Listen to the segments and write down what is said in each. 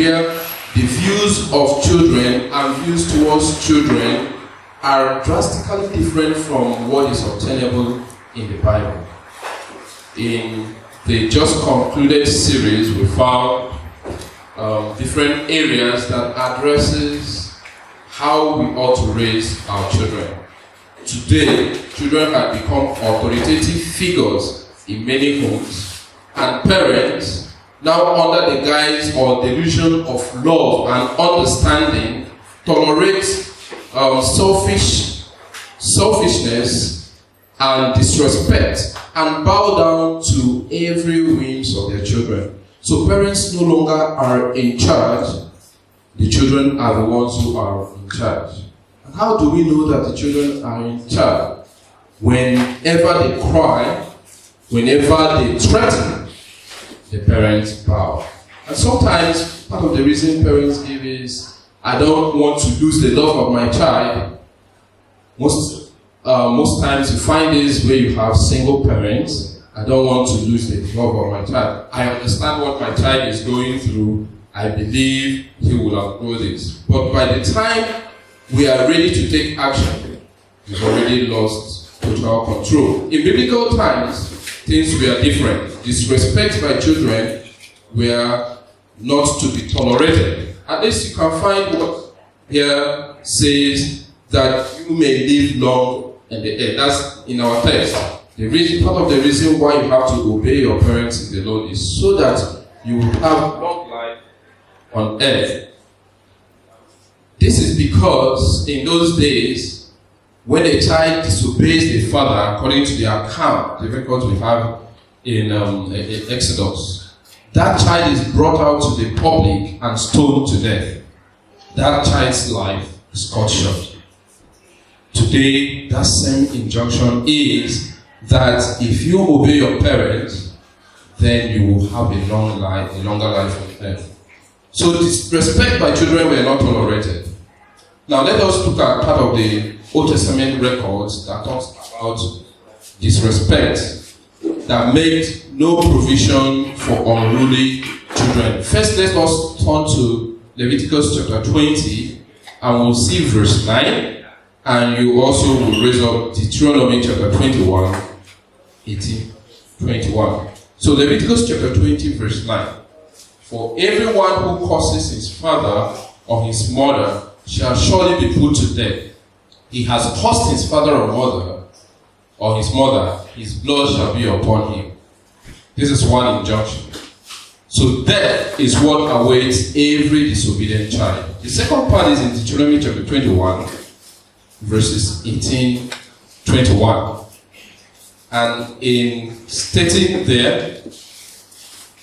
where the views of children and views towards children are drastically different from what is obtainable in the Bible. In the just concluded series, we found different areas that addresses how we ought to raise our children. Today, children have become authoritative figures in many homes, and parents, now under the guise or delusion of love and understanding, tolerate selfishness and disrespect and bow down to every whims of their children. So parents no longer are in charge, the children are the ones who are in charge. And how do we know that the children are in charge? Whenever they cry, whenever they threaten, the parents bow. And sometimes part of the reason parents give is, I don't want to lose the love of my child. Most times you find this where you have single parents. I don't want to lose the love of my child. I understand what my child is going through. I believe he will outgrow this. But by the time we are ready to take action, we've already lost total control. In biblical times, things were different. Disrespect by children were not to be tolerated. At least you can find what here says that you may live long in the earth. That's in our text. Part of the reason why you have to obey your parents in the Lord is so that you will have long life on earth. This is because in those days, when a child disobeys the father, according to the account, the records we have in Exodus, that child is brought out to the public and stoned to death. That child's life is cut short. Today, that same injunction is that if you obey your parents, then you will have a longer life on earth. So disrespect by children were not tolerated. Now let us look at part of the Old Testament records that talks about disrespect, that made no provision for unruly children. First, let us turn to Leviticus chapter 20, and we'll see verse 9, and you also will raise up Deuteronomy chapter 21, 18, 21. So Leviticus chapter 20, verse 9. For everyone who curses his father or his mother shall surely be put to death. He has cursed his father or mother, or his mother, his blood shall be upon him. This is one injunction. So death is what awaits every disobedient child. The second part is in Deuteronomy chapter 21, verses 18, 21. And in stating there,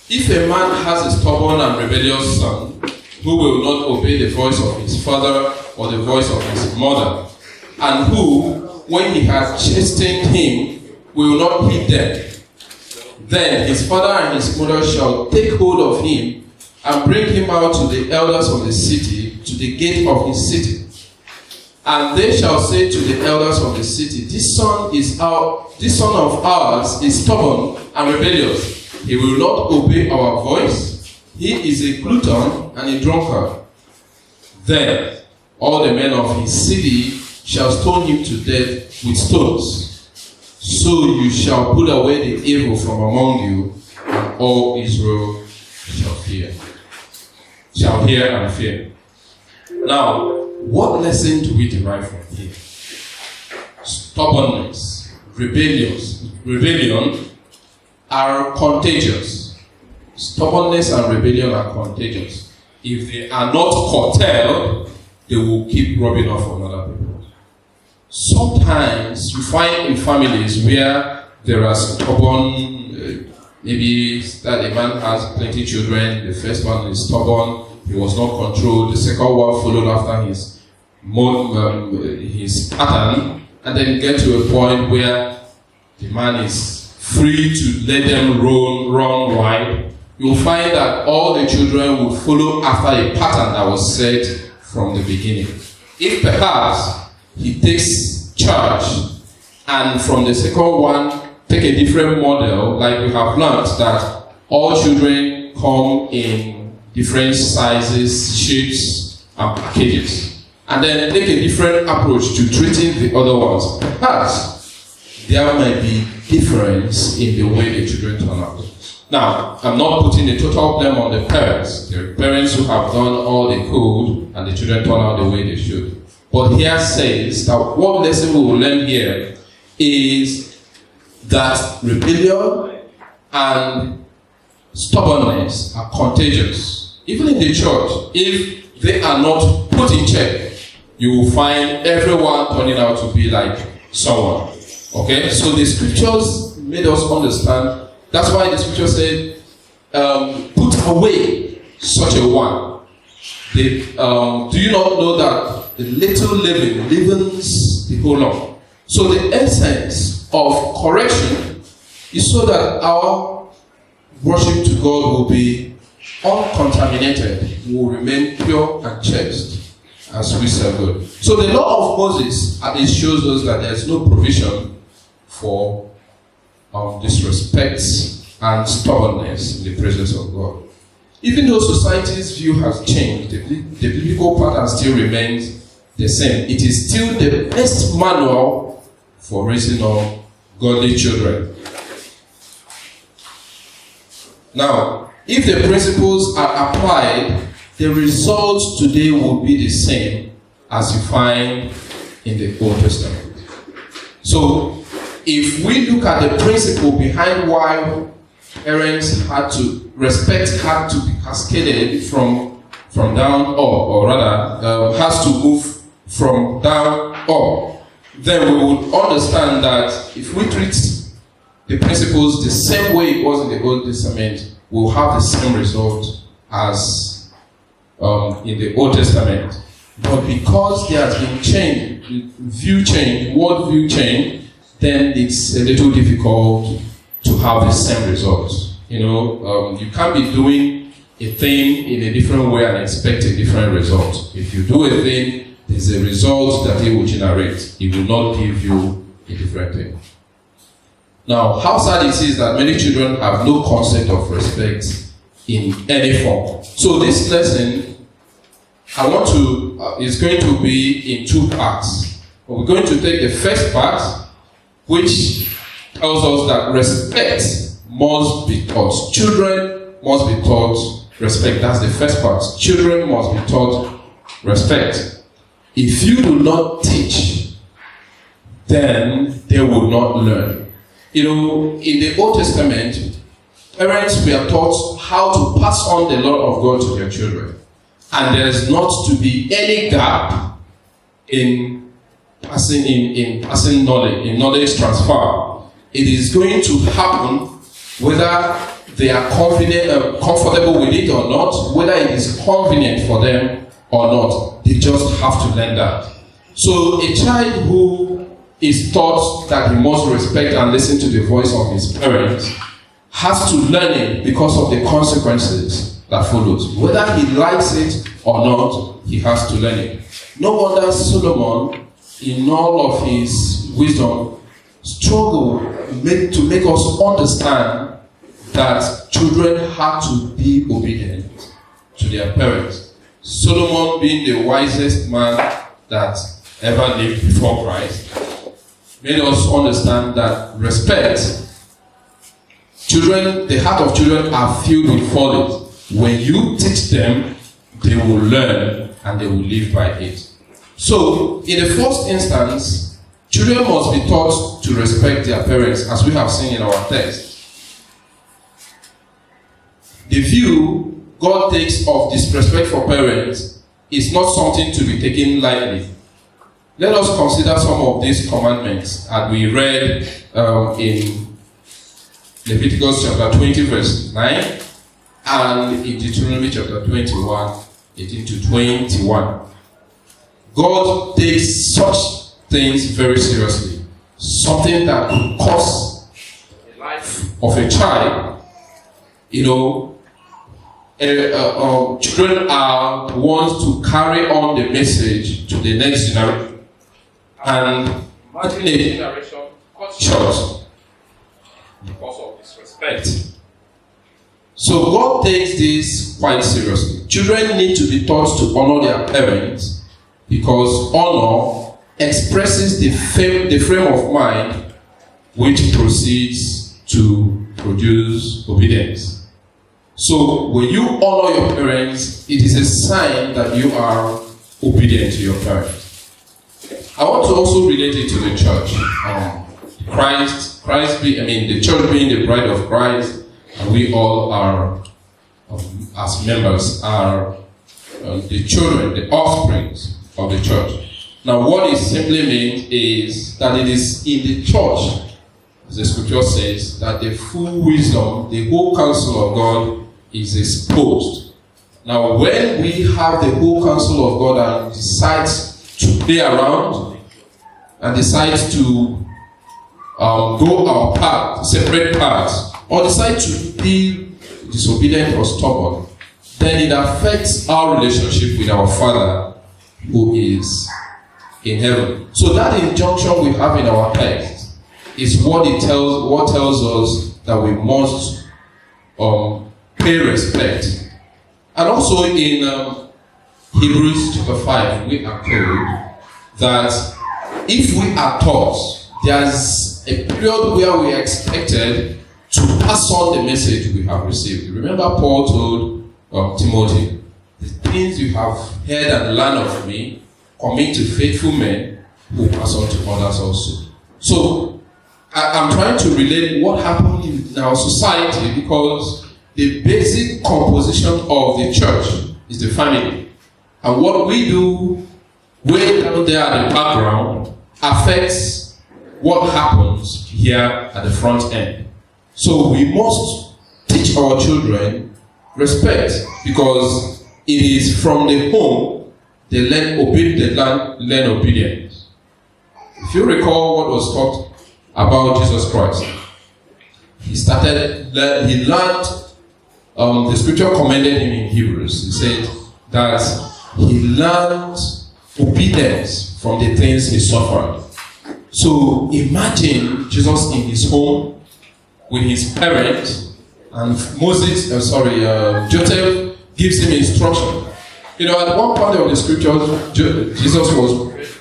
if a man has a stubborn and rebellious son, who will not obey the voice of his father or the voice of his mother, and who, when he has chastened him, will not heed them, then his father and his mother shall take hold of him and bring him out to the elders of the city, to the gate of his city. And they shall say to the elders of the city, this son of ours is stubborn and rebellious. He will not obey our voice. He is a glutton and a drunkard. Then all the men of his city shall stone him to death with stones. So you shall put away the evil from among you, and all Israel shall hear and fear. Now, what lesson do we derive from here? Stubbornness, rebellion are contagious. Stubbornness and rebellion are contagious. If they are not curtailed, they will keep rubbing off on other people. Sometimes you find in families where there are stubborn, maybe that a man has plenty of children, the first one is stubborn, he was not controlled, the second one followed after his pattern, and then you get to a point where the man is free to let them run wild. You'll find that all the children will follow after a pattern that was set from the beginning. If perhaps he takes charge and from the second one take a different model, like we have learned that all children come in different sizes, shapes, and packages, and then take a different approach to treating the other ones. Perhaps there might be difference in the way the children turn out. Now, I'm not putting the total blame on the parents. There are parents who have done all they could, and the children turn out the way they should. But here says that what lesson we will learn here is that rebellion and stubbornness are contagious. Even in the church, if they are not put in check, you will find everyone turning out to be like someone. Okay? So the scriptures made us understand. That's why the scripture said, put away such a one. Do you not know that the little leaven leavens the whole lump? So the essence of correction is so that our worship to God will be uncontaminated, will remain pure and chaste as we serve God. So the law of Moses at least shows us that there is no provision for disrespect and stubbornness in the presence of God. Even though society's view has changed, the biblical pattern still remains the same. It is still the best manual for raising up godly children. Now, if the principles are applied, the results today will be the same as you find in the Old Testament. So, if we look at the principle behind why parents respect had to be cascaded from down up, or rather, has to move from down up, then we would understand that if we treat the principles the same way it was in the Old Testament, we'll have the same result as in the Old Testament. But because there has been change, worldview change, then it's a little difficult to have the same results. You can't be doing a thing in a different way and expect a different result. If you do a thing, there's a result that it will generate. It will not give you a different thing. Now, how sad it is that many children have no concept of respect in any form. So this lesson, is going to be in two parts. We're going to take the first part, which tells us that respect must be taught. Children must be taught respect. That's the first part. Children must be taught respect. If you do not teach, then they will not learn. In the Old Testament, parents were taught how to pass on the law of God to their children. And there is not to be any gap in passing knowledge, in knowledge transfer. It is going to happen whether they are comfortable with it or not, whether it is convenient for them or not. They just have to learn that. So a child who is taught that he must respect and listen to the voice of his parents has to learn it because of the consequences that follows. Whether he likes it or not, he has to learn it. No wonder Solomon, in all of his wisdom, struggled to make us understand that children have to be obedient to their parents. Solomon, being the wisest man that ever lived before Christ, made us understand that respect, the heart of children are filled with folly. When you teach them, they will learn and they will live by it. So, in the first instance, children must be taught to respect their parents, as we have seen in our text. The view God takes of disrespect for parents is not something to be taken lightly. Let us consider some of these commandments that we read in Leviticus chapter 20 verse 9 and in Deuteronomy chapter 21, 18 to 21. God takes such things very seriously. Something that could cause the life of a child. Children are the ones to carry on the message to the next generation. And imagine a generation cut short because of disrespect. So God takes this quite seriously. Children need to be taught to honor their parents because honor expresses the frame of mind which proceeds to produce obedience. So when you honor your parents, it is a sign that you are obedient to your parents. I want to also relate it to the church. The church being the bride of Christ, and we all are, as members, are the children, the offspring of the church. Now, what it simply means is that it is in the church, as the scripture says, that the full wisdom, the whole counsel of God is exposed. Now, when we have the whole counsel of God and decide to play around and decide to go our path, separate paths, or decide to be disobedient or stubborn, then it affects our relationship with our Father who is in heaven. So that injunction we have in our text is what tells us that we must pay respect. And also in Hebrews chapter 5, we are told that if we are taught, there's a period where we are expected to pass on the message we have received. Remember Paul told Timothy, the things you have heard and learned of me, commit to faithful men who pass on to others also. So I'm trying to relate what happened in our society because the basic composition of the church is the family. And what we do way down there at the background affects what happens here at the front end. So we must teach our children respect because it is from the home they learn obedience. If you recall what was taught about Jesus Christ, he learned, the scripture commended him in Hebrews. He said that he learned obedience from the things he suffered. So imagine Jesus in his home with his parents, and Joseph gives him instruction. At one point of the scriptures, Jesus was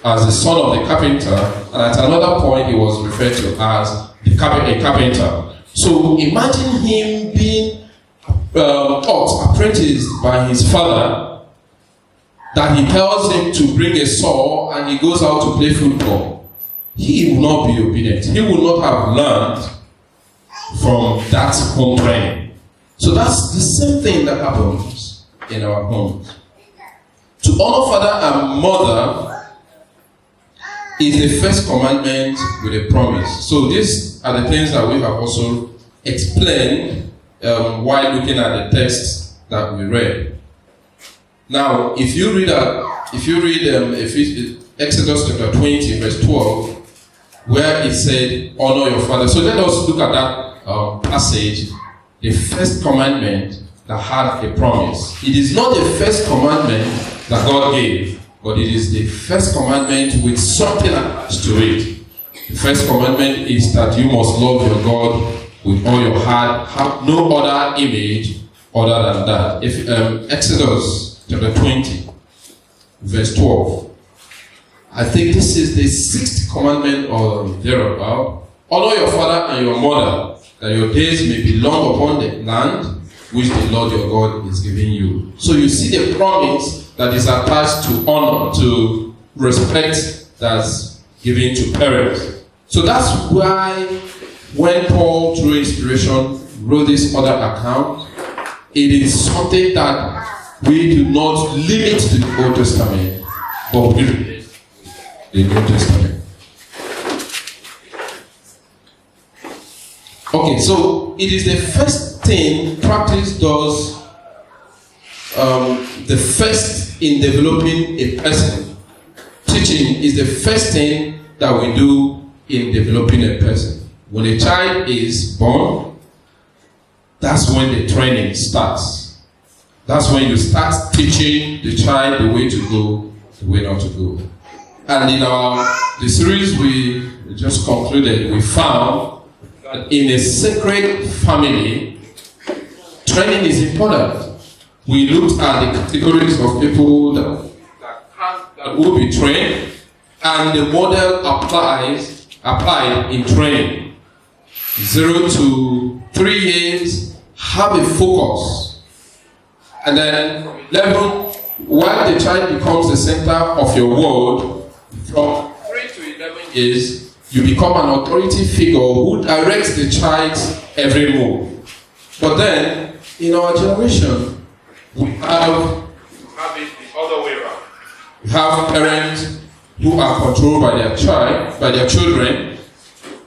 as the son of the carpenter, and at another point he was referred to as a carpenter. So imagine him being apprenticed by his father, that he tells him to bring a saw and he goes out to play football. He will not be obedient. He will not have learned from that home training. So that's the same thing that happens in our homes. To honor father and mother is the first commandment with a promise. So these are the things that we have also explained while looking at the text that we read. Now, if you read Exodus chapter 20, verse 12, where it said, honor your father. So let us look at that passage, the first commandment that had a promise. It is not the first commandment that God gave, but it is the first commandment with something attached to it. The first commandment is that you must love your God with all your heart, have no other image other than that. If Exodus chapter 20, verse 12. I think this is the sixth commandment or thereabout. Honor your father and your mother, that your days may be long upon the land which the Lord your God is giving you. So you see the promise that is attached to honor, to respect that's given to parents. So that's why when Paul, through inspiration, wrote this other account, it is something that we do not limit to the Old Testament, but we read the New Testament. Okay, so it is the first thing practice does, the first in developing a person. Teaching is the first thing that we do in developing a person. When a child is born, that's when the training starts. That's when you start teaching the child the way to go, the way not to go. And in the series we just concluded, we found that in a sacred family, training is important. We looked at the categories of people that will be trained, and the model applied in training. 0 to 3 years, have a focus. And then 11, while the child becomes the center of your world, from 3 to 11 years, you become an authority figure who directs the child's every move. But then, in our generation, we have it the other way around. We have parents who are controlled by their children.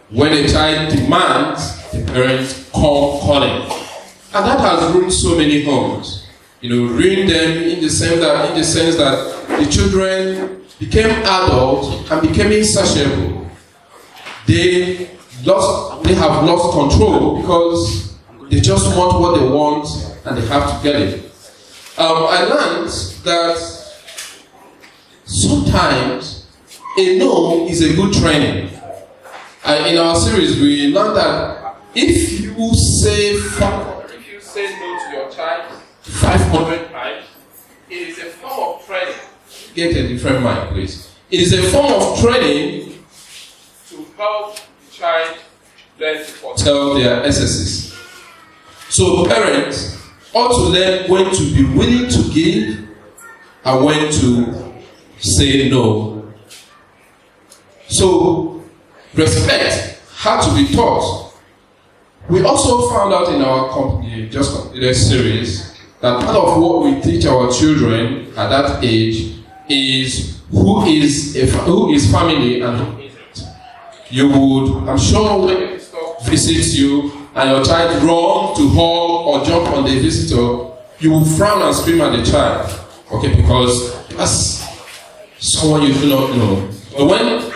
When a child demands, the parents come calling. And that has ruined so many homes. Ruined them in the sense that the children became adults and became insatiable. They have lost control because they just want what they want and they have to get it. I learned that sometimes a no is a good training. In our series, we learned that if you say no to your child 500 times, it is a form of training. Get a different mic, please. It is a form of training to help the child learn to foretell their excesses. So parents ought to learn when to be willing to give and when to say no. So respect had to be taught. We also found out in our just completed series that part of what we teach our children at that age is who is family and who isn't. You would, I'm sure, when a visitor visits you and your child runs to hug or jump on the visitor, you will frown and scream at the child, okay, because that's someone you do not know. But when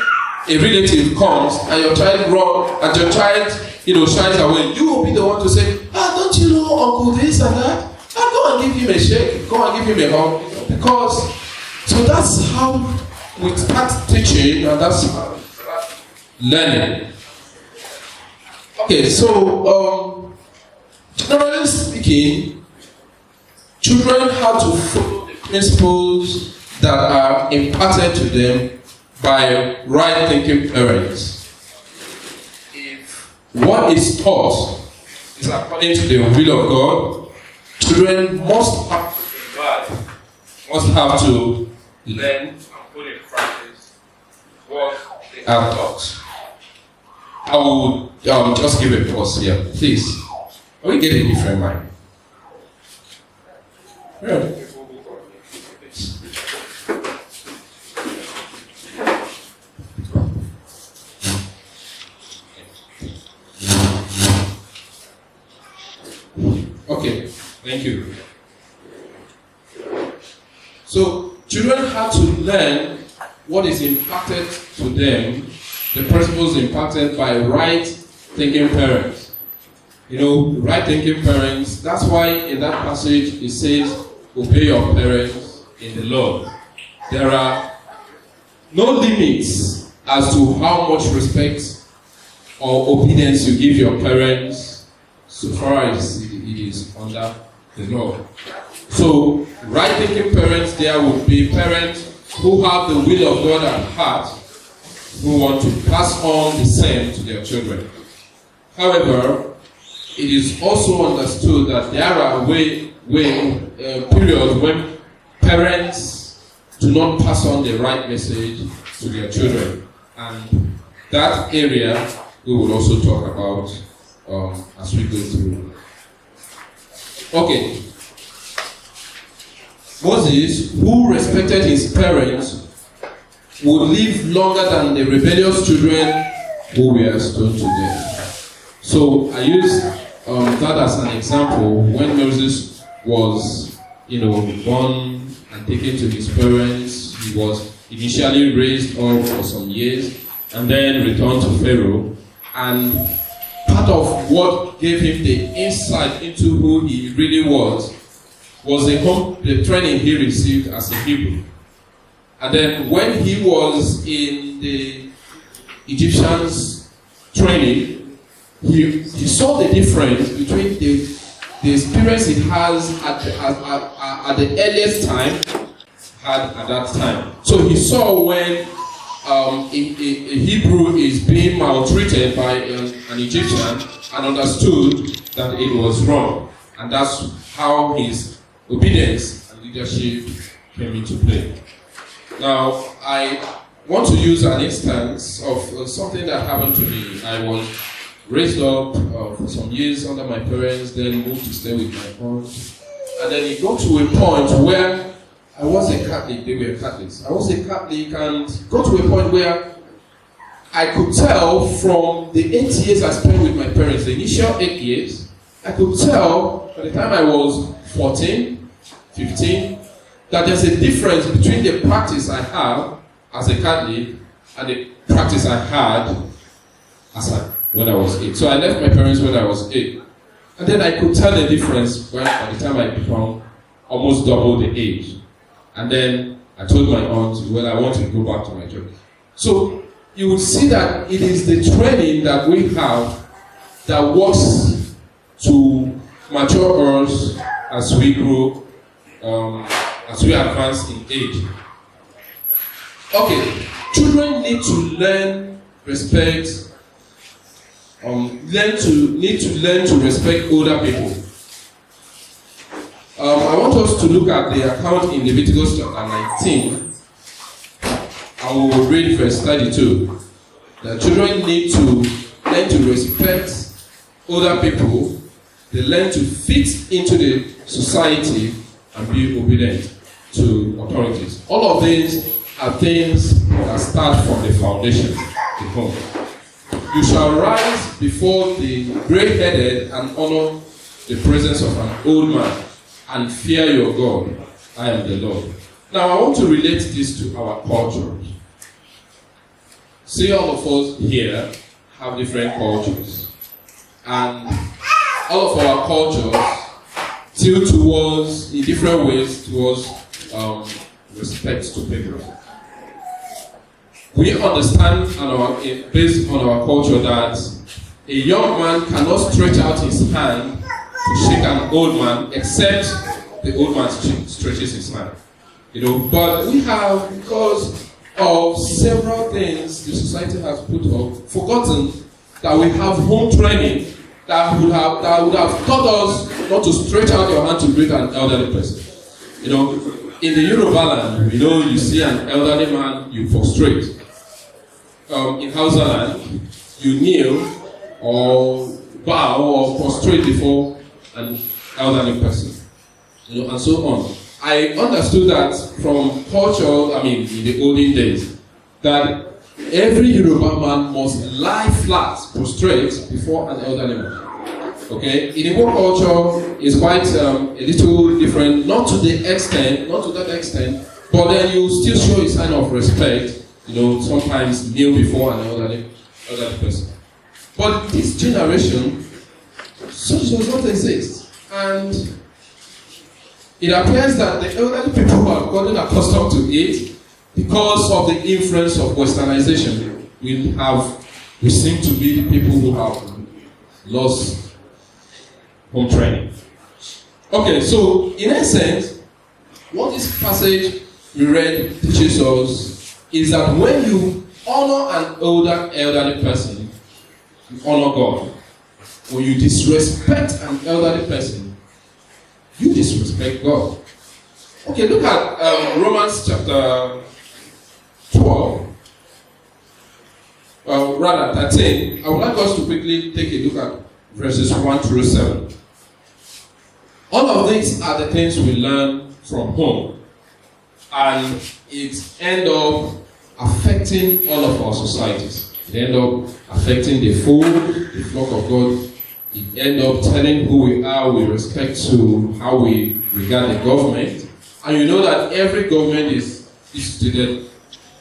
a relative comes and your child runs and your child, shies away, you will be the one to say, don't you know Uncle this and that? Go and give him a shake, go and give him a hug, because so that's how we start teaching and that's learning. Okay, so generally speaking, children have to follow the principles that are imparted to them by right-thinking parents. If what is taught is according to the will of God, children must have to learn and put in practice what they have taught. I will just give a pause here, please. Can we get a different mic? Yeah. Okay, thank you. So, children have to learn what is imparted to them, the principles imparted by right-thinking parents. Right-thinking parents, that's why in that passage it says, obey your parents in the Lord. There are no limits as to how much respect or obedience you give your parents so far as it is under the law. So, right-thinking parents there would be parents who have the will of God at heart, who want to pass on the same to their children. However, it is also understood that there are periods when parents do not pass on the right message to their children. And that area we will also talk about as we go through. Okay. Moses, who respected his parents, would live longer than the rebellious children who were stoned to death. So I use that as an example. When Moses was, born and taken to his parents, he was initially raised up for some years and then returned to Pharaoh. And part of what gave him the insight into who he really was the training he received as a Hebrew. And then when he was in the Egyptians' training, he saw the difference between the the experience it has at the earliest time had at that time. So he saw when a Hebrew is being maltreated by an Egyptian and understood that it was wrong. And that's how his obedience and leadership came into play. Now, I want to use an instance of something that happened to me. I was raised up for some years under my parents, then moved to stay with my aunt. And then it got to a point where I was a Catholic, they were Catholics. I was a Catholic and got to a point where I could tell from the 8 years I spent with my parents, the initial 8 years, I could tell by the time I was 14, 15, that there's a difference between the practice I have as a Catholic and the practice I had when I was 8. So I left my parents when I was 8. And then I could tell the difference by the time I became almost double the age. And then I told my aunt, well, I want to go back to my church. So you will see that it is the training that we have that works to mature us as we grow, as we advance in age. Okay, children need to learn respect. Need to learn to respect older people. I want us to look at the account in Leviticus chapter 19, and we will read verse 32. The children need to learn to respect older people. They learn to fit into the society and be obedient to authorities. All of these are things that start from the foundation, the home. You shall rise before the gray-headed and honor the presence of an old man, and fear your God. I am the Lord. Now I want to relate this to our culture. See, all of us here have different cultures. And all of our cultures tilt towards, in different ways, towards respect to people. We understand, based on our culture, that a young man cannot stretch out his hand to shake an old man, except the old man stretches his hand. But we have, because of several things the society has put up, forgotten that we have home training that would have taught us not to stretch out your hand to greet an elderly person. In the Yoruba land, you see an elderly man, you prostrate. In Hausa land, you kneel or bow or prostrate before an elderly person, and so on. I understood that from culture, in the olden days, that every Yoruba man must lie flat, prostrate before an elderly man. Okay? In Igbo culture, it's quite a little different, not to that extent, but then you still show a sign of respect, sometimes kneel before an elderly person. But this generation, such does not exist. And it appears that the elderly people have gotten accustomed to it because of the influence of westernization. We seem to be the people who have lost home training. Okay, so in essence, what this passage we read teaches us is that when you honor an elderly person, you honor God. When you disrespect an elderly person, you disrespect God. Okay, look at Romans chapter 12. 13. I would like us to quickly take a look at verses 1 through 7. All of these are the things we learn from home. And it ends up affecting all of our societies. It ends up affecting the fold, the flock of God. It ends up telling who we are with respect to how we regard the government. And you know that every government is instituted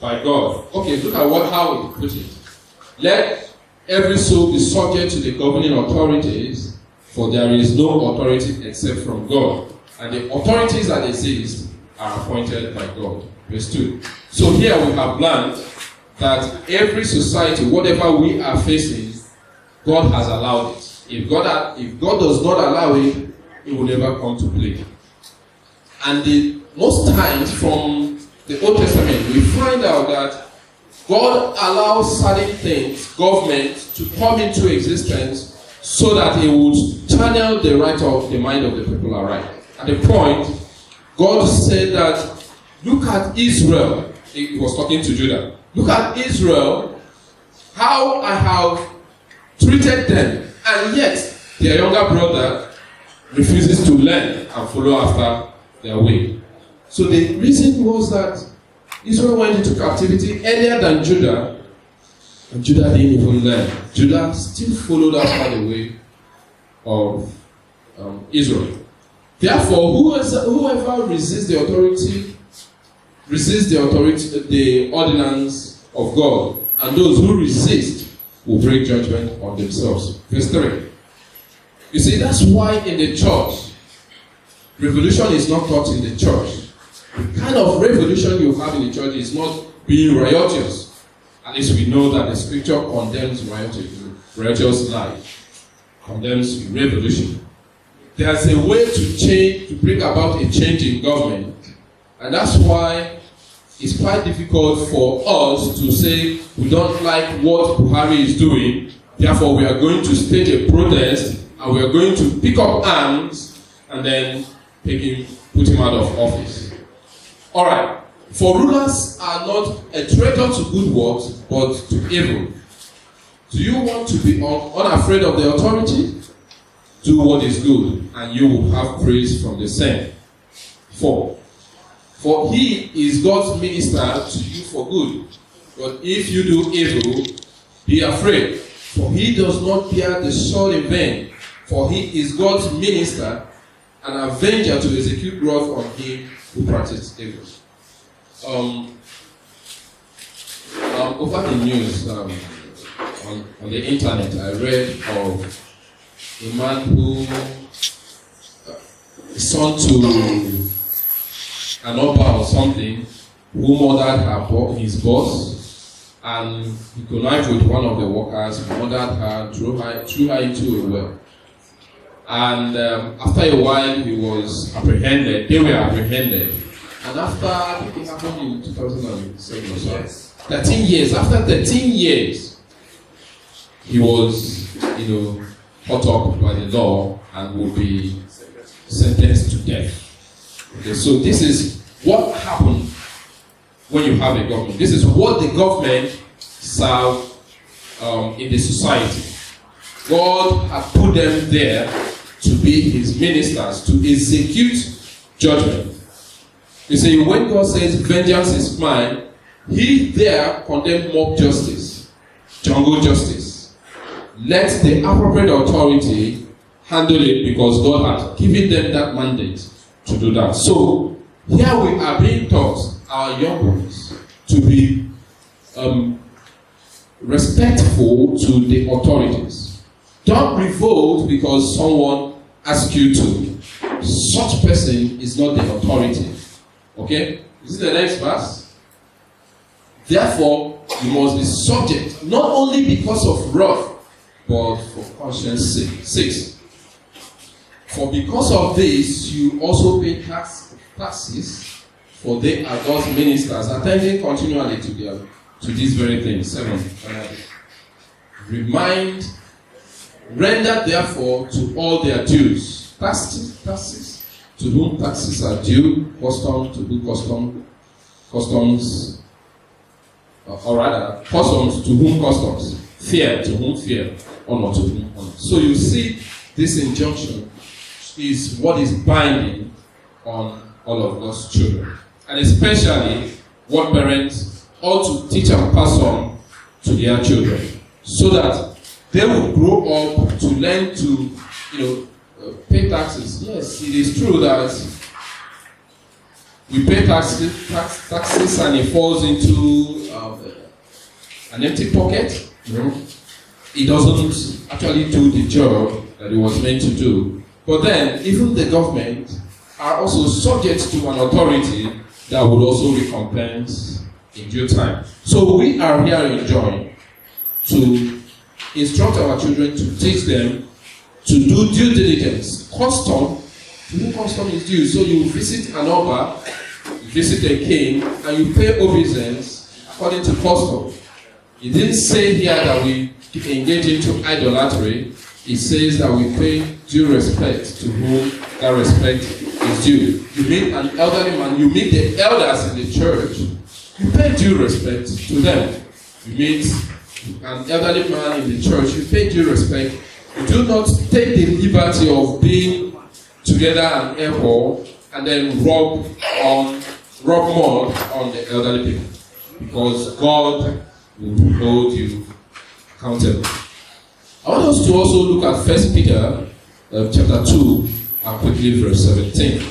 by God. Okay, look at how it put it. Let every soul be subject to the governing authorities, for there is no authority except from God. And the authorities that exist are appointed by God. Verse 2. So here we have learned that every society, whatever we are facing, God has allowed it. If God does not allow it, it will never come to play. And most times from the Old Testament, we find out that God allows certain things, government, to come into existence so that He would channel the right of the mind of the people aright. At the point, God said that, look at Israel. He was talking to Judah. Look at Israel, how I have treated them, and yet their younger brother refuses to learn and follow after their way. So the reason was that Israel went into captivity earlier than Judah, and Judah didn't even learn. Judah still followed after the way of Israel. Therefore, whoever resists the ordinance of God, and those who resist will bring judgment on themselves. Verse 3. You see, that's why in the church, revolution is not taught in the church. The kind of revolution you have in the church is not being riotous. At least we know that the scripture condemns riotous life, condemns revolution. There's a way to change, to bring about a change in government. And that's why it's quite difficult for us to say we don't like what Buhari is doing, therefore we are going to stage a protest and we are going to pick up arms and then put him out of office. Alright, for rulers are not a traitor to good works, but to evil. Do you want to be unafraid of the authority? Do what is good, and you will have praise from the same. 4. For he is God's minister to you for good. But if you do evil, be afraid. For he does not bear the sword in vain. For he is God's minister, an avenger to execute wrath on him who practices evil. Over the news, on the internet, I read of a man who, son to an Oba or something, who murdered his boss, and he connived with one of the workers, murdered her, threw her into a well. And after a while, he was apprehended. They were apprehended. And after, I think it happened in 2007 or so, 13 years. After 13 years, he was, caught up by the law and will be sentenced to death. Okay, so this is what happened when you have a government. This is what the government serve in the society. God had put them there to be his ministers, to execute judgment. You see, when God says vengeance is mine, he there condemned mob justice, jungle justice. Let the appropriate authority handle it because God had given them that mandate to do that. So, here we are being taught, our young ones, to be respectful to the authorities. Don't revolt because someone asks you to. Such person is not the authority. Okay? This is the next verse. Therefore, you must be subject, not only because of wrath, but for conscience sake. 6. For because of this, you also pay taxes, for they are God's ministers, attending continually to these very things. 7. Render therefore to all their dues. Taxes, to whom taxes are due, custom to whom customs, or rather, customs to whom customs, fear to whom fear, honor to whom honor. So you see, this injunction is what is binding on all of God's children. And especially what parents ought to teach and pass on to their children, so that they will grow up to learn to, pay taxes. Yes, it is true that we pay taxes and it falls into an empty pocket. It doesn't actually do the job that it was meant to do. But then, even the government are also subject to an authority that would also recompense in due time. So we are here enjoined to instruct our children, to teach them to do due diligence. Custom To whom custom is due. So you visit an altar, you visit a king, and you pay obeisance according to custom. It didn't say here that we engage into idolatry. It says that we pay due respect to whom that respect is due. You meet an elderly man, you meet the elders in the church, you pay due respect to them. You meet an elderly man in the church, you pay due respect. You do not take the liberty of being together at an airport and then rub mud on the elderly people, because God will hold you accountable. I want us to also look at 1 Peter chapter 2 and quickly verse 17.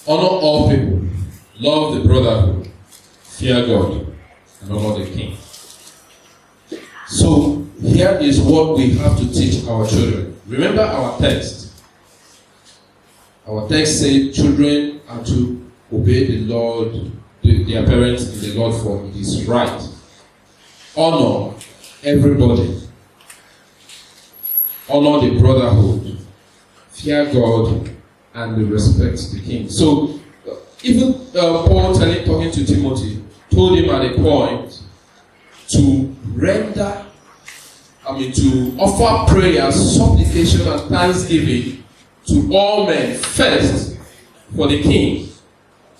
Honor all people, love the brotherhood, fear God, and honor the king. So, here is what we have to teach our children. Remember our text. Our text says children are to obey the Lord, their parents in the Lord, for it is right. Honor everybody. Honor the brotherhood. Fear God and respect the king. So, even Paul talking to Timothy, told him at a point to to offer prayers, supplication, and thanksgiving to all men first for the king.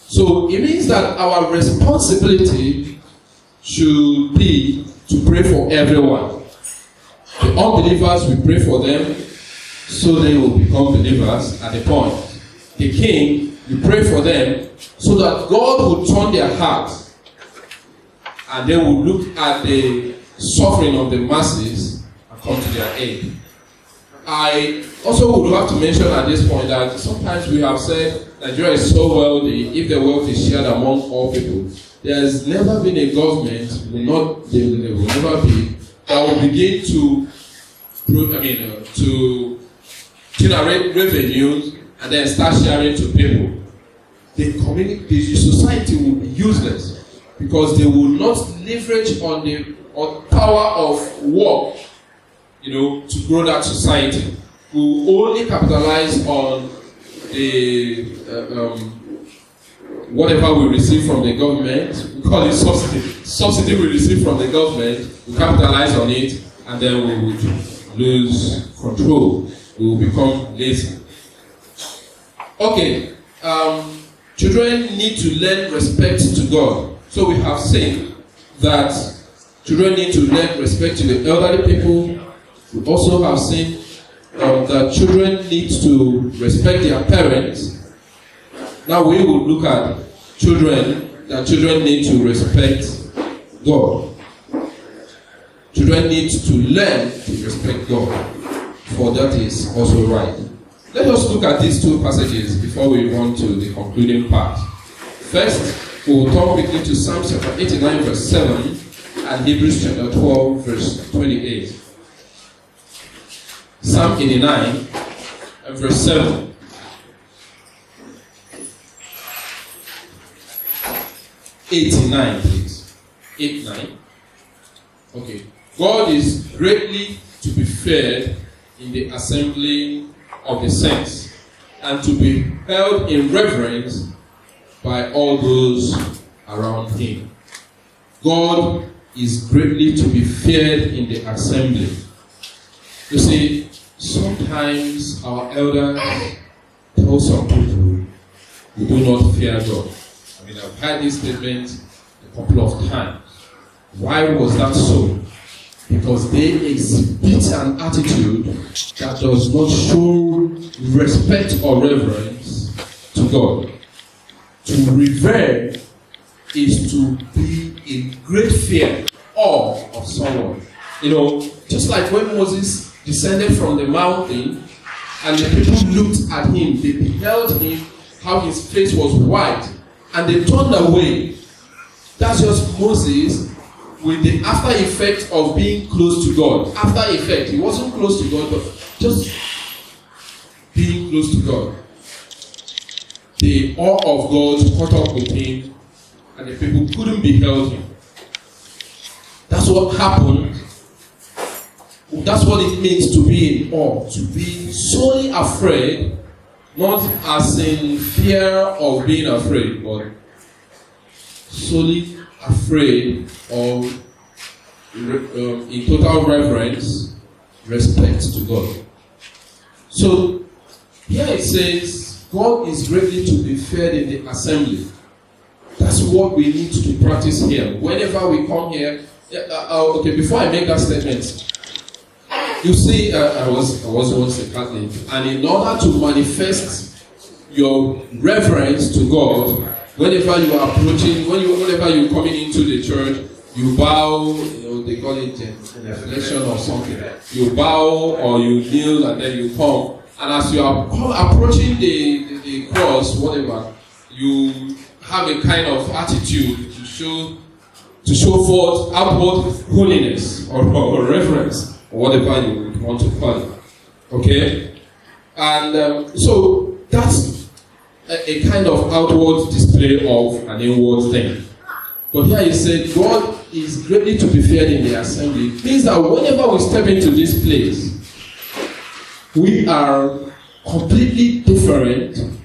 So it means that our responsibility should be to pray for everyone. The unbelievers, we pray for them so they will become believers at a point. The king, we pray for them so that God will turn their hearts and they will look at the suffering of the masses and come to their aid. I also would have to mention at this point that sometimes we have said Nigeria is so wealthy, if the wealth is shared among all people, there has never been a government, there will never be, that will begin to generate revenues and then start sharing to people. The society will be useless because they will not leverage on the power of work, to grow that society. We will only capitalize on the whatever we receive from the government. We call it subsidy. Subsidy we receive from the government, we capitalize on it, and then we would lose control. We will become lazy. Okay, children need to learn respect to God. So we have seen that children need to learn respect to the elderly people. We also have seen that children need to respect their parents. Now we will look at that children need to respect God. Children need to learn to respect God, for that is also right. Let us look at these two passages before we run to the concluding part. First, we will turn quickly to Psalm chapter 89 verse 7 and Hebrews chapter 12 verse 28. Psalm 89 and verse 7. Please. 89. Okay. God is greatly to be feared in the assembly of the saints, and to be held in reverence by all those around him. God is greatly to be feared in the assembly. You see, sometimes our elders tell some people, we do not fear God. I've heard this statement a couple of times. Why was that so? Because they exhibit an attitude that does not show respect or reverence to God. To revere is to be in great fear, awe of someone. Just like when Moses descended from the mountain and the people looked at him, they beheld him, how his face was white, and they turned away. That's just Moses with the after effect of being close to God. After effect, he wasn't close to God, but just being close to God. The awe of God caught up with him, and the people couldn't beheld him. That's what happened That's what it means to be in awe, to be solely afraid, not as in fear of being afraid, but solely afraid of, in total reverence, respect to God. So, here it says, God is greatly to be feared in the assembly. That's what we need to practice here. Whenever we come here, okay, before I make that statement, you see, I was once a Catholic, and in order to manifest your reverence to God, whenever you are approaching, whenever you're coming into the church, you bow, they call it genuflection or something. You bow or you kneel and then you come. And as you are approaching the cross, whatever, you have a kind of attitude to show forth outward holiness or reverence, or whatever you would want to call it. Okay? And so that's a kind of outward display of an inward thing. But here he said, God is greatly to be feared in the assembly. It means that whenever we step into this place, we are completely different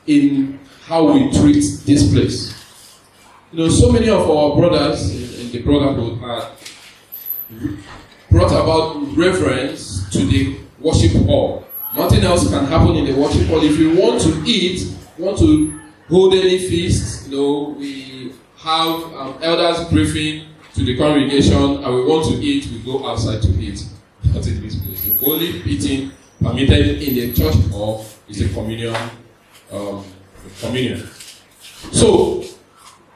in how we treat this place. So many of our brothers in the brotherhood are brought about reverence to the worship hall. Nothing else can happen in the worship hall. If you want to eat, want to hold any feast, we have elders briefing to the congregation, and we want to eat, we go outside to eat. Not in this place. The only eating permitted in the church hall is a communion. So,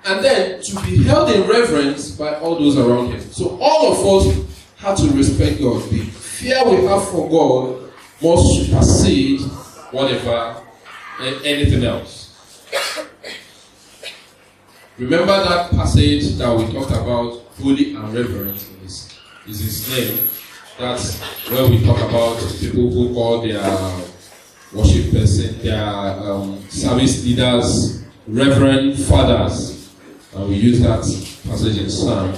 and then to be held in reverence by all those around him. So all of us have to respect God. The fear we have for God must supersede whatever anything else. Remember that passage that we talked about, holy and reverent is his name. That's where we talk about people who call their worship person, their service leaders, reverend fathers. And we use that passage in Psalm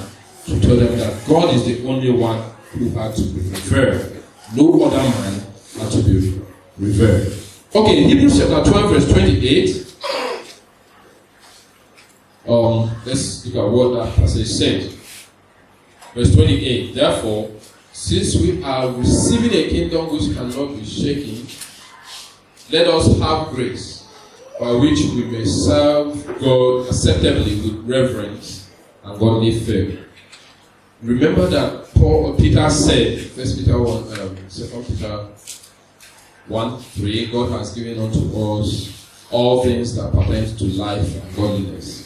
to tell them that God is the only one who had to be revered. No other man had to be revered. Okay, Hebrews chapter 12, verse 28. Let's look at what that passage says. Verse 28. Therefore, since we are receiving a kingdom which cannot be shaken, let us have grace by which we may serve God acceptably with reverence and godly fear. Remember that Peter said, 1 Peter 1, 2 Peter 1, 3, God has given unto us all things that pertain to life and godliness.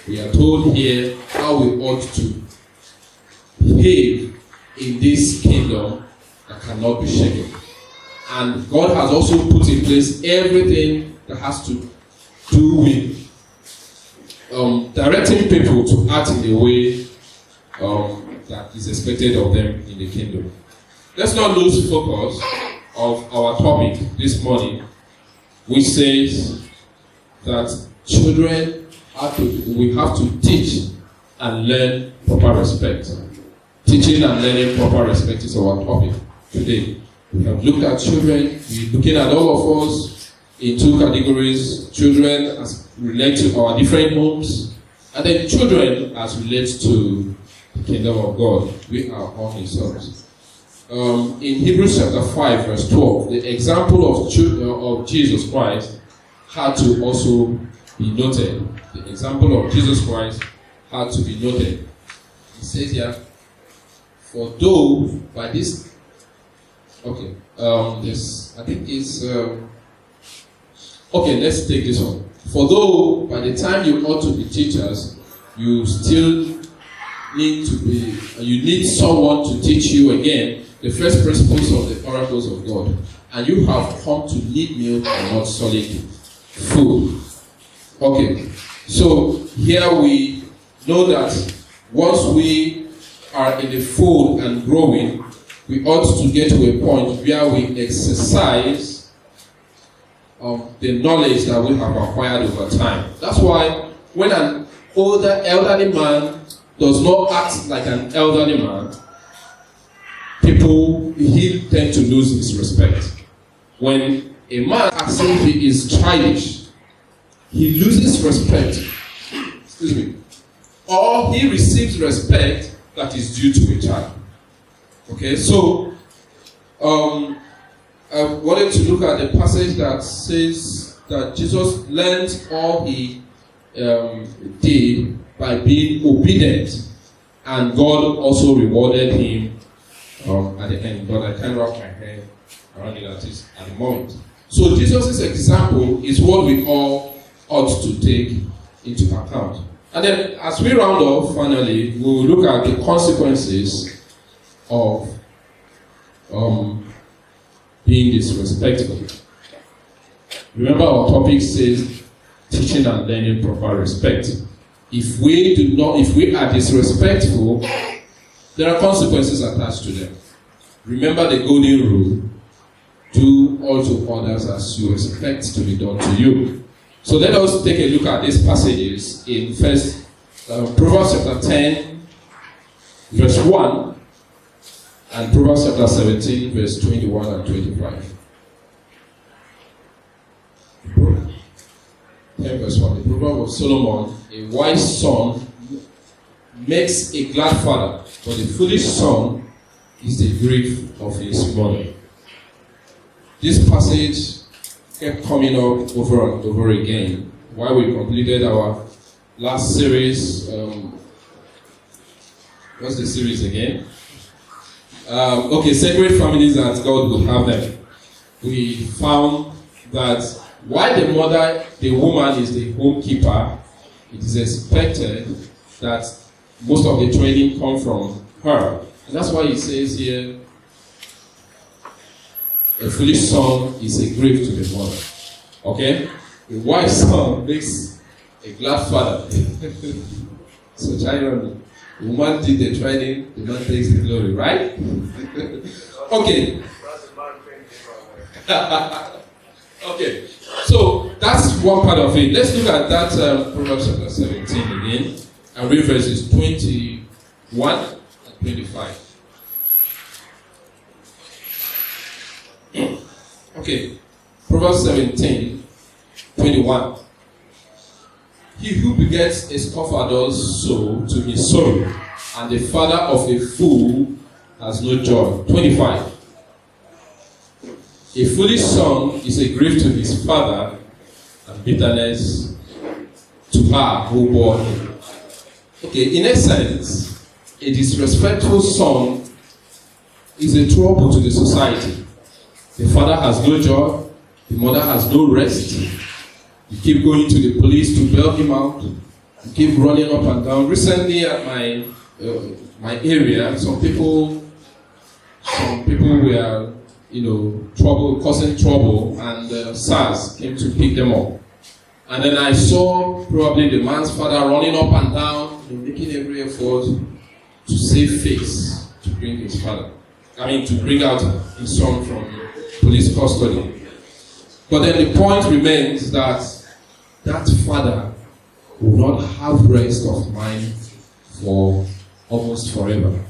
We are told here how we ought to behave in this kingdom that cannot be shaken. And God has also put in place everything that has to do with directing people to act in the way that is expected of them in the kingdom. Let's not lose focus of our topic this morning, which says that we have to teach and learn proper respect. Teaching and learning proper respect is our topic today. We have looked at children. We're looking at all of us in two categories. Children as relate to our different homes, and then children as relates to the kingdom of God. We are all his sons. In Hebrews chapter 5, verse 12, the example of Jesus Christ had to also be noted. The example of Jesus Christ had to be noted. He says here, for though by this, okay, this, I think it's, okay, let's take this one. For though by the time you ought to be teachers, you still need someone to teach you again the first principles of the oracles of God. And you have come to need milk and not solid food. Okay, so here we know that once we are in the fold and growing, we ought to get to a point where we exercise the knowledge that we have acquired over time. That's why when an elderly man does not act like an elderly man, people people, he tend to lose his respect. When a man acts if he is childish, he loses respect. Excuse me. Or he receives respect that is due to a child. Okay, so I wanted to look at the passage that says that Jesus learned all he did by being obedient, and God also rewarded him at the end. But I can't wrap my head around it at the moment. So Jesus' example is what we all ought to take into account. And then as we round off, finally, we will look at the consequences of being disrespectful. Remember, our topic says teaching and learning proper respect. If we are disrespectful, there are consequences attached to them. Remember the golden rule: do unto others as you expect to be done to you. So let us take a look at these passages in Proverbs chapter 10, verse 1, and Proverbs chapter 17, verse 21 and 25. 10 verse 1. The proverb of Solomon: a wise son makes a glad father, but a foolish son is the grief of his mother. This passage kept coming up over and over again while we completed our last series. What's the series again? Sacred families that God will have them. We found that while the woman is the homekeeper, it is expected that most of the training come from her. And that's why it says here, a foolish son is a grief to the mother. Okay? A wise son makes a glad father. So, the woman did the training, the man takes the glory, right? Okay. Okay. So, that's one part of it. Let's look at that Proverbs chapter 17 again and read verses 21 and 25. Okay, Proverbs 17, 21. He who begets a scoffer does so to his sorrow, and the father of a fool has no joy. 25. A foolish son is a grief to his father, and bitterness to her who bore him. Okay, in essence, a disrespectful son is a trouble to the society. The father has no joy, the mother has no rest. You keep going to the police to bail him out. You keep running up and down. Recently at my area, some people were, causing trouble, and SARS came to pick them up. And then I saw probably the man's father running up and down, making every effort to save face to bring his father. To bring out his son from police custody. But then the point remains that father will not have rest of mind for almost forever.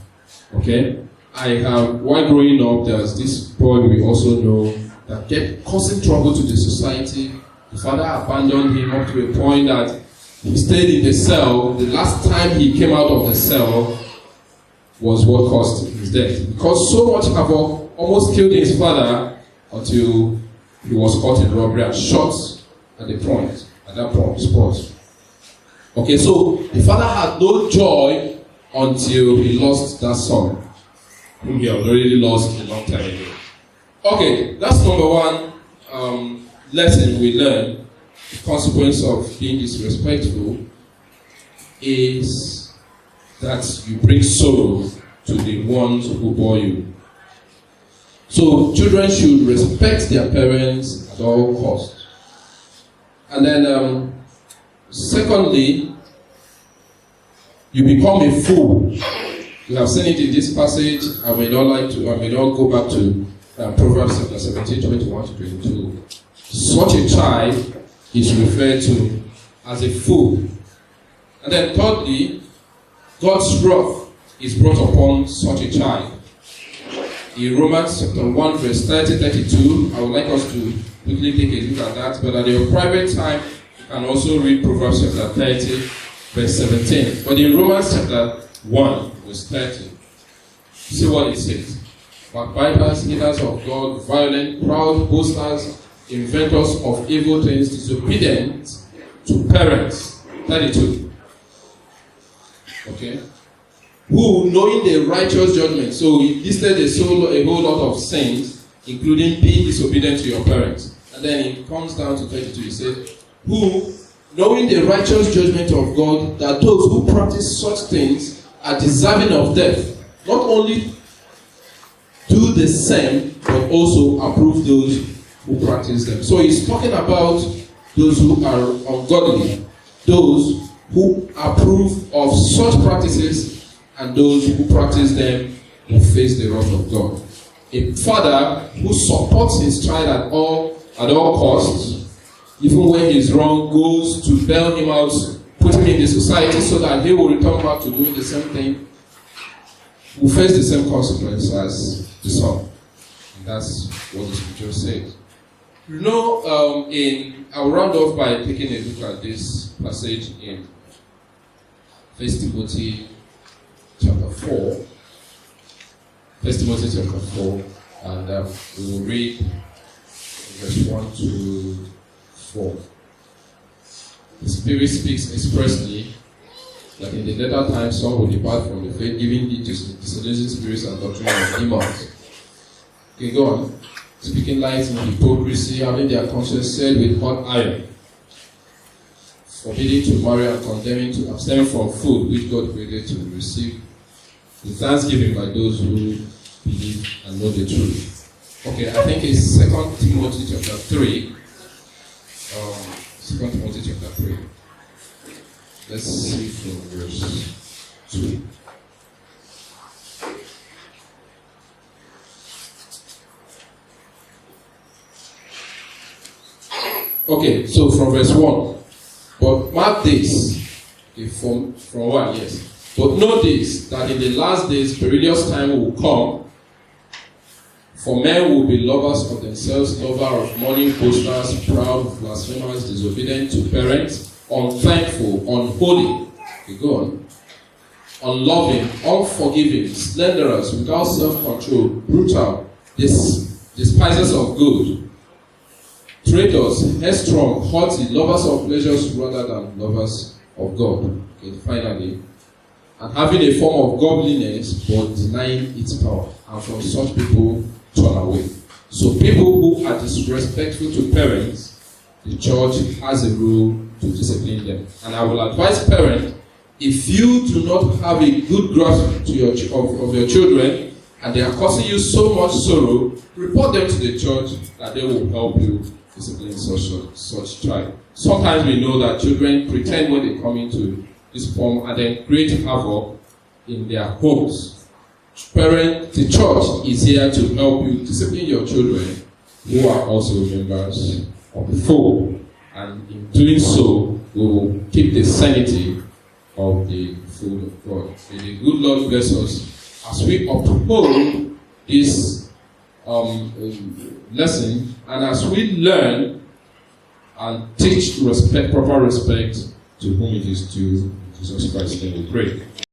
Okay? While growing up, there's this boy we also know that kept causing trouble to the society. The father abandoned him up to a point that he stayed in the cell. The last time he came out of the cell was what caused his death. Because so much havoc, almost killed his father until he was caught in robbery and shot at that spot. Okay, so the father had no joy until he lost that son, whom he had already lost a long time ago. Okay, that's number one lesson we learn. The consequence of being disrespectful is that you bring sorrow to the ones who bore you. So children should respect their parents at all costs. And then secondly, you become a fool. You have seen it in this passage. I may not go back to Proverbs chapter 17, 21 to 22. Such a child is referred to as a fool. And then thirdly, God's wrath is brought upon such a child. in Romans chapter 1, verse 30-32. I would like us to quickly take a look at that, but at your private time, you can also read Proverbs chapter 30, verse 17. But in Romans chapter 1, verse 30, see what it says. Backbiters, haters of God, violent, proud, boasters, inventors of evil things, disobedient to parents. 32. Okay? Who, knowing the righteous judgment, so he listed a whole lot of sins, including being disobedient to your parents. And then it comes down to 32. He said, who, knowing the righteous judgment of God, that those who practice such things are deserving of death, not only do the same, but also approve those who practice them. So he's talking about those who are ungodly, those who approve of such practices, and those who practice them will face the wrath of God. A father who supports his child at all costs, even when he's wrong, goes to bail him out, put him in the society so that he will return back to doing the same thing, will face the same consequence as the son. And that's what the scripture says. You know, I'll round off by taking a look at this passage in 1 Timothy chapter 4. 1 Timothy chapter 4, and we will read verse 1 to 4. The Spirit speaks expressly that in the latter time some will depart from the faith, giving heed to seducing spirits and doctrine of demons. Okay, go on. Speaking lies in hypocrisy, having their conscience seared with hot iron, forbidding to marry and condemning to abstain from food which God created to receive with thanksgiving by those who believe and know the truth. Okay, I think it's 2 Timothy chapter 3. 2 Timothy chapter 3. Let's see from verse 2. Okay, so from verse 1. But mark this. Okay, from 1, yes. But know this, that in the last days perilous time will come, for men will be lovers of themselves, lovers of money, boasters, proud, blasphemers, disobedient to parents, unthankful, unholy. Okay, go on. Unloving, unforgiving, slanderers, without self-control, brutal, despisers of good, traitors, headstrong, haughty, lovers of pleasures rather than lovers of God. Okay, finally, and having a form of godliness but denying its power. And from such people turn away. So people who are disrespectful to parents, the church has a rule to discipline them. And I will advise parents, if you do not have a good grasp of your children and they are causing you so much sorrow, report them to the church that they will help you discipline such child. Sometimes we know that children pretend when they come into this form and then create havoc in their homes. The church is here to help you discipline your children who are also members of the fold. And in doing so, we will keep the sanity of the fold of God. May the good Lord bless us as we uphold this lesson and as we learn and teach proper respect to whom it is due. In Jesus Christ's name we pray.